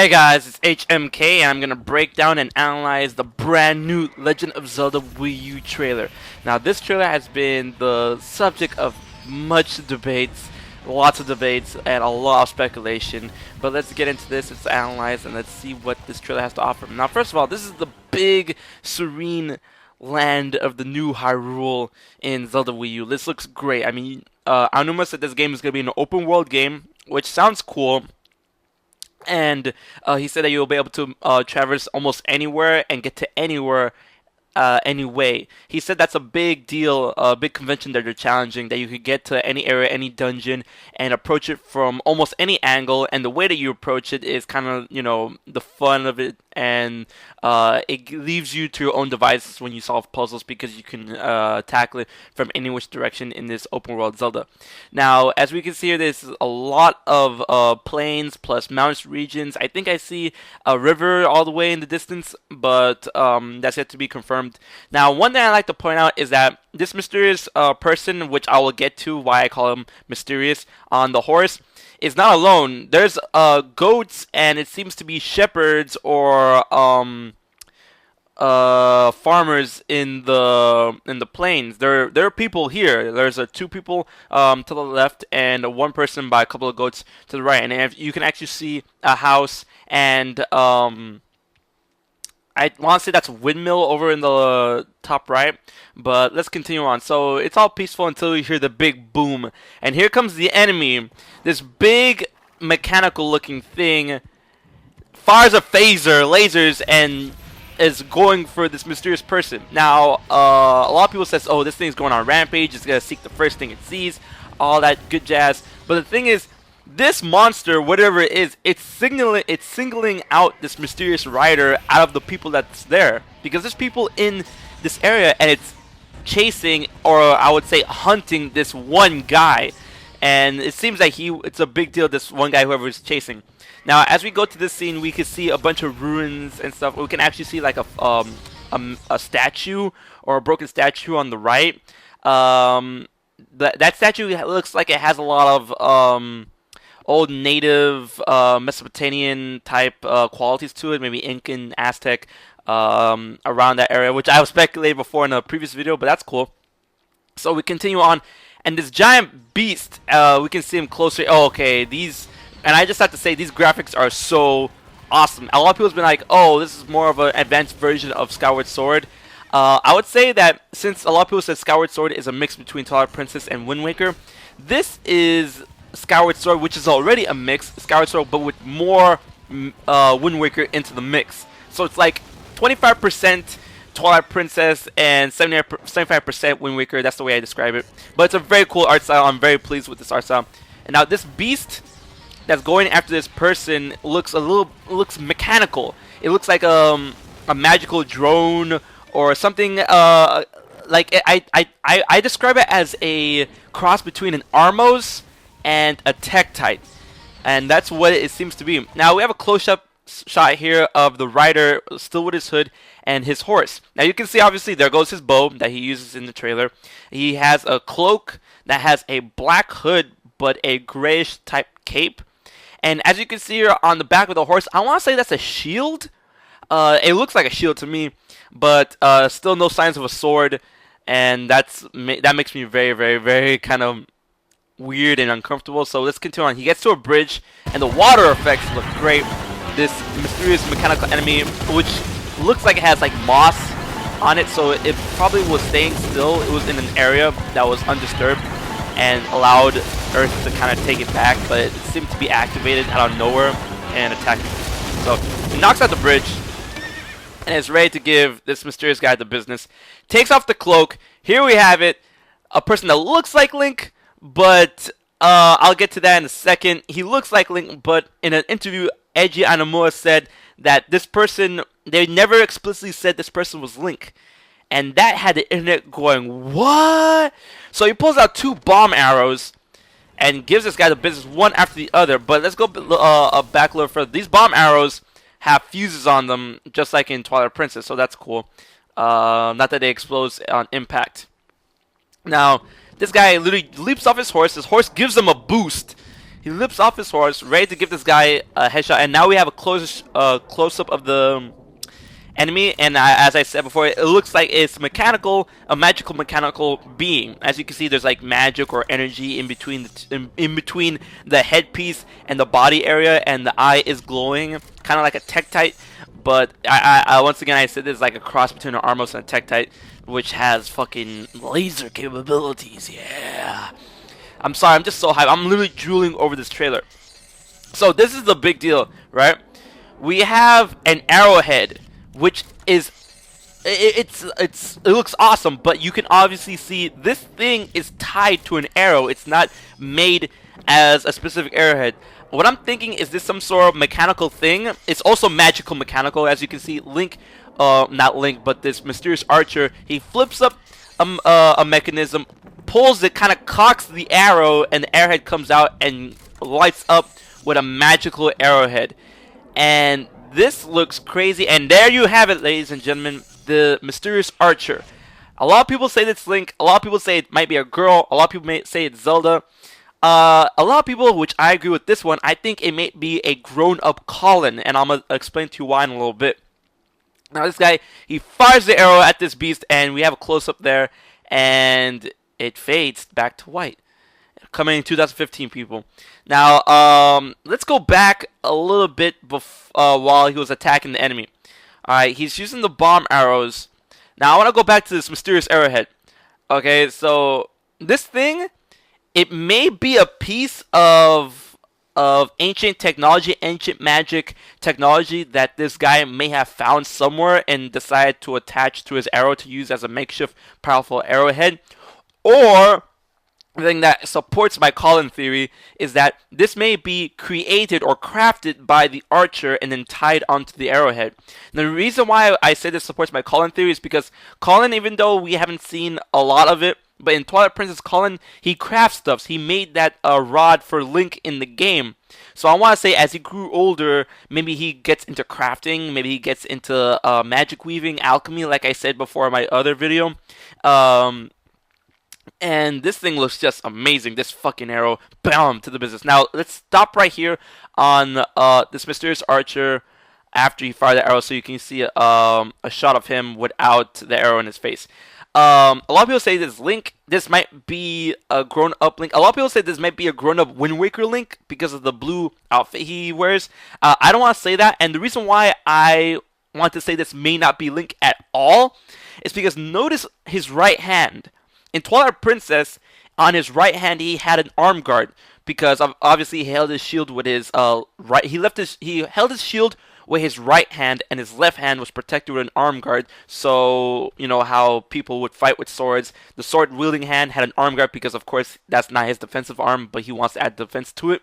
Hey guys, it's HMK and I'm gonna break down and analyze the brand new Legend of Zelda Wii U trailer. Now this trailer has been the subject of much debates, lots of debates, and a lot of speculation. But let's get into this, let's analyze, and let's see what this trailer has to offer. Now first of all, this is the big, serene land of the new Hyrule in Zelda Wii U. This looks great. I mean, Aonuma said this game is gonna be an open world game, which sounds cool. And he said that you'll be able to traverse almost anywhere and get to anywhere anyway. He said that's a big deal, a big convention that they're challenging, that you could get to any area, any dungeon, and approach it from almost any angle. And the way that you approach it is kind of, you know, the fun of it, and it leaves you to your own devices when you solve puzzles because you can tackle it from any which direction in this open world Zelda. Now, as we can see here, there's a lot of plains plus mountainous regions. I think I see a river all the way in the distance, but that's yet to be confirmed. Now, one thing I like to point out is that this mysterious person, which I will get to why I call him mysterious, on the horse, is not alone. There's goats, and it seems to be shepherds or farmers in the plains. There are people here. There's two people to the left and one person by a couple of goats to the right, and if you can actually see a house and I want to say that's a windmill over in the top right, but let's continue on. So it's all peaceful until you hear the big boom, and here comes the enemy. This big mechanical looking thing fires a phaser, lasers, and is going for this mysterious person. Now, a lot of people says, oh, this thing's going on a rampage, it's going to seek the first thing it sees, all that good jazz. But the thing is, this monster, whatever it is, it's singling out this mysterious rider out of the people that's there. Because there's people in this area, and it's chasing, or I would say hunting, this one guy. And it seems like it's a big deal, this one guy, whoever is chasing. Now, as we go to this scene, we can see a bunch of ruins and stuff. We can actually see like a statue, or a broken statue on the right. That statue looks like it has a lot of old native Mesopotamian type qualities to it, maybe Incan, Aztec, around that area, which I have speculated before in a previous video, but that's cool. So we continue on, and this giant beast, we can see him closer. Oh, okay, and I just have to say, these graphics are so awesome. A lot of people have been like, oh, this is more of an advanced version of Skyward Sword. I would say that since a lot of people said Skyward Sword is a mix between Twilight Princess and Wind Waker, this is Skyward Sword, which is already a mix Skyward Sword, but with more Wind Waker into the mix. So it's like 25% Twilight Princess and 75% Wind Waker. That's the way I describe it. But it's a very cool art style. I'm very pleased with this art style. And now this beast that's going after this person looks mechanical. It looks like a magical drone or something. Like I describe it as a cross between an Armos and a Tektite, and that's what it seems to be. Now we have a close-up shot here of the rider still with his hood and his horse. Now you can see, obviously, there goes his bow that he uses in the trailer. He has a cloak that has a black hood but a grayish type cape, and as you can see here on the back of the horse, I want to say that's a shield. It looks like a shield to me, but still no signs of a sword, and that makes me very, very, very kind of weird and uncomfortable. So let's continue on. He gets to a bridge, and the water effects look great. This mysterious mechanical enemy, which looks like it has like moss on it, so it probably was staying still. It was in an area that was undisturbed and allowed Earth to kind of take it back, but it seemed to be activated out of nowhere and attacking. So he knocks out the bridge and is ready to give this mysterious guy the business. Takes off the cloak. Here we have it, a person that looks like Link, but I'll get to that in a second. He looks like Link, but in an interview, Eiji Anomura said that this person, they never explicitly said this person was Link. And that had the internet going, what? So he pulls out two bomb arrows and gives this guy the business one after the other. But let's go back a little further. These bomb arrows have fuses on them, just like in Twilight Princess, so that's cool. Not that they explode on impact. Now, this guy literally leaps off his horse. His horse gives him a boost. He leaps off his horse, ready to give this guy a headshot. And now we have a close up of the enemy, and as I said before, it looks like it's a magical mechanical being. As you can see, there's like magic or energy in between in between the headpiece and the body area, and the eye is glowing, kind of like a Tektite. But I once again I said this is like a cross between an Armos and a Tektite, which has fucking laser capabilities. Yeah, I'm sorry, I'm just so hyped. I'm literally drooling over this trailer. So this is the big deal, right? We have an arrowhead, which is it looks awesome, but you can obviously see this thing is tied to an arrow. It's not made as a specific arrowhead. What I'm thinking is this some sort of mechanical thing. It's also magical mechanical, as you can see. Link, not Link, but this mysterious archer. He flips up a mechanism, pulls it, kind of cocks the arrow, and the arrowhead comes out and lights up with a magical arrowhead. And this looks crazy, and there you have it, ladies and gentlemen, the mysterious archer. A lot of people say it's Link, a lot of people say it might be a girl, a lot of people may say it's Zelda. A lot of people, which I agree with this one, I think it may be a grown-up Colin, and I'm going to explain to you why in a little bit. Now this guy, he fires the arrow at this beast, and we have a close-up there, and it fades back to white. Coming in 2015, people. Now, let's go back a little bit while he was attacking the enemy. Alright, he's using the bomb arrows. Now, I want to go back to this mysterious arrowhead. Okay, so this thing, it may be a piece of ancient technology, ancient magic technology that this guy may have found somewhere and decided to attach to his arrow to use as a makeshift powerful arrowhead. Or the thing that supports my Colin theory is that this may be created or crafted by the archer and then tied onto the arrowhead. And the reason why I say this supports my Colin theory is because Colin, even though we haven't seen a lot of it, but in Twilight Princess, Colin, he crafts stuff. He made that rod for Link in the game. So I want to say as he grew older, maybe he gets into crafting, maybe he gets into magic weaving, alchemy, like I said before in my other video. And this thing looks just amazing. This fucking arrow, bam, to the business. Now, let's stop right here on this mysterious archer after he fired the arrow so you can see a shot of him without the arrow in his face. A lot of people say this might be a grown-up Link. A lot of people say this might be a grown-up Wind Waker Link because of the blue outfit he wears. I don't want to say that, and the reason why I want to say this may not be Link at all is because notice his right hand. In Twilight Princess, on his right hand, he had an arm guard because obviously he held his shield with his right. He held his shield with his right hand, and his left hand was protected with an arm guard. So you know how people would fight with swords. The sword wielding hand had an arm guard because, of course, that's not his defensive arm, but he wants to add defense to it.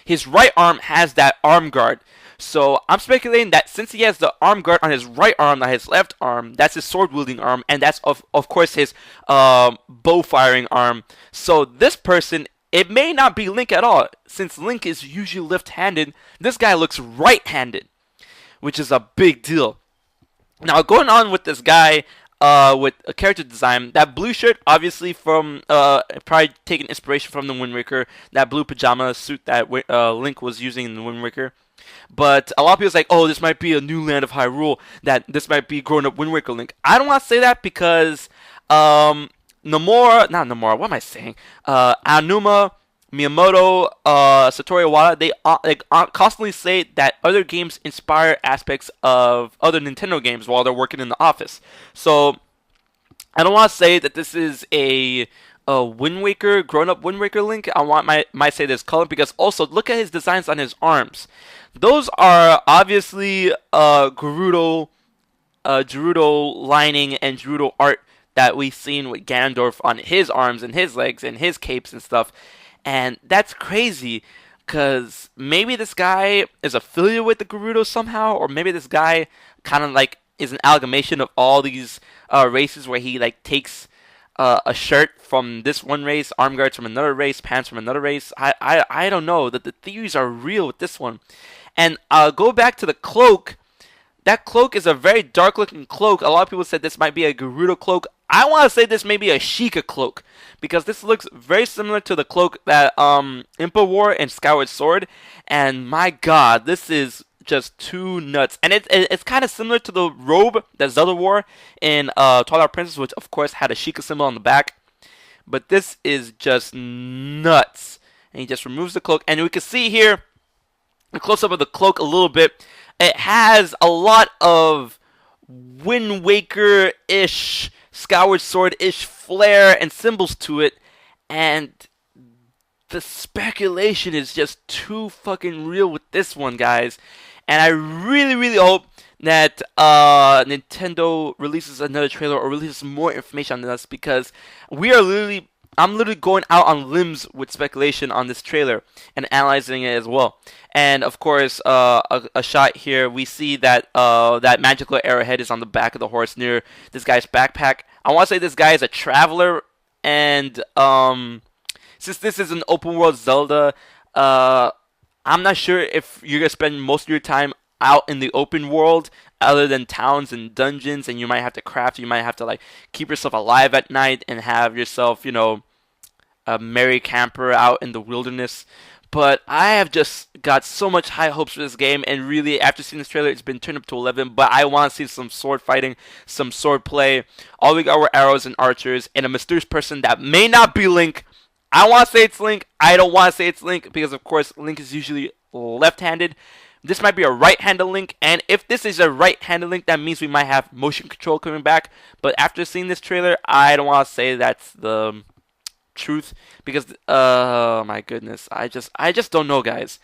His right arm has that arm guard. So I'm speculating that since he has the arm guard on his right arm, not his left arm, that's his sword-wielding arm, and that's of course his bow-firing arm. So this person, it may not be Link at all. Since Link is usually left-handed, this guy looks right-handed, which is a big deal. Now going on with this guy, with a character design, that blue shirt obviously from probably taking inspiration from the Wind Waker, that blue pajama suit that Link was using in the Wind Waker. But a lot of people say, oh, this might be a new land of Hyrule, that this might be grown-up Wind Waker Link. I don't want to say that because Aonuma, Miyamoto, Satoru Iwata, they constantly say that other games inspire aspects of other Nintendo games while they're working in the office. So I don't want to say that this is a Wind Waker, grown-up Wind Waker Link. I might say this color because also look at his designs on his arms. Those are obviously Gerudo lining and Gerudo art that we've seen with Ganondorf on his arms and his legs and his capes and stuff. And that's crazy because maybe this guy is affiliated with the Gerudo somehow, or maybe this guy kind of like is an amalgamation of all these races where he like takes a shirt from this one race, arm guards from another race, pants from another race. I don't know. The theories are real with this one. And go back to the cloak. that cloak is a very dark looking cloak. A lot of people said this might be a Gerudo cloak. I want to say this may be a Sheikah cloak because this looks very similar to the cloak that Impa wore in Skyward Sword, and my god, this is just too nuts. And it's kind of similar to the robe that Zelda wore in Twilight Princess, which of course had a Sheikah symbol on the back. But this is just nuts. And he just removes the cloak, and we can see here a close up of the cloak a little bit. It has a lot of Wind Waker-ish, Skyward Sword-ish flair and symbols to it, and the speculation is just too fucking real with this one, guys. And I really, really hope that Nintendo releases another trailer or releases more information on this, because I'm literally going out on limbs with speculation on this trailer and analyzing it as well. And of course, a shot here, we see that that magical arrowhead is on the back of the horse near this guy's backpack. I want to say this guy is a traveler, and since this is an open world Zelda, I'm not sure if you're gonna spend most of your time out in the open world other than towns and dungeons, and you might have to craft, you might have to like keep yourself alive at night and have yourself, you know, a merry camper out in the wilderness. But I have just got so much high hopes for this game, and really after seeing this trailer it's been turned up to 11. But I want to see some sword fighting, some sword play. All we got were arrows and archers and a mysterious person that may not be Link. I want to say it's Link. I don't want to say it's Link because of course Link is usually left-handed. This might be a right-handed Link, and if this is a right-handed Link, that means we might have motion control coming back. But after seeing this trailer, I don't want to say that's the truth, because my goodness, I just don't know, guys.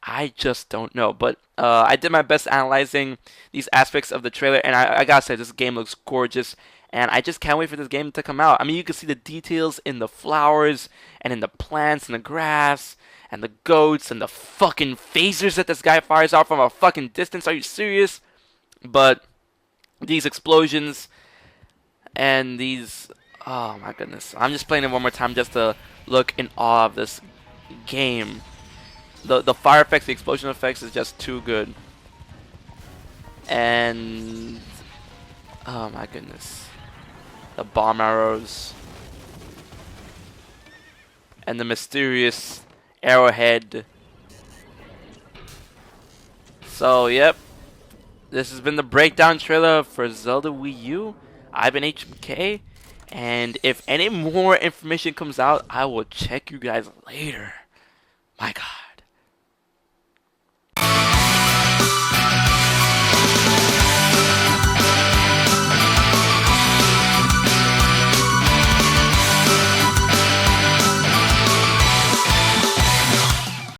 I just don't know. But I did my best analyzing these aspects of the trailer, and I gotta say this game looks gorgeous, and I just can't wait for this game to come out. I mean, you can see the details in the flowers and in the plants and the grass and the goats and the fucking phasers that this guy fires out from a fucking distance. Are you serious? But these explosions and these, oh my goodness, I'm just playing it one more time just to look in awe of this game. The fire effects, the explosion effects is just too good. And oh my goodness, the bomb arrows and the mysterious arrowhead. So yep, this has been the breakdown trailer for Zelda Wii U. I've been HMK, and if any more information comes out, I will check you guys later. My god.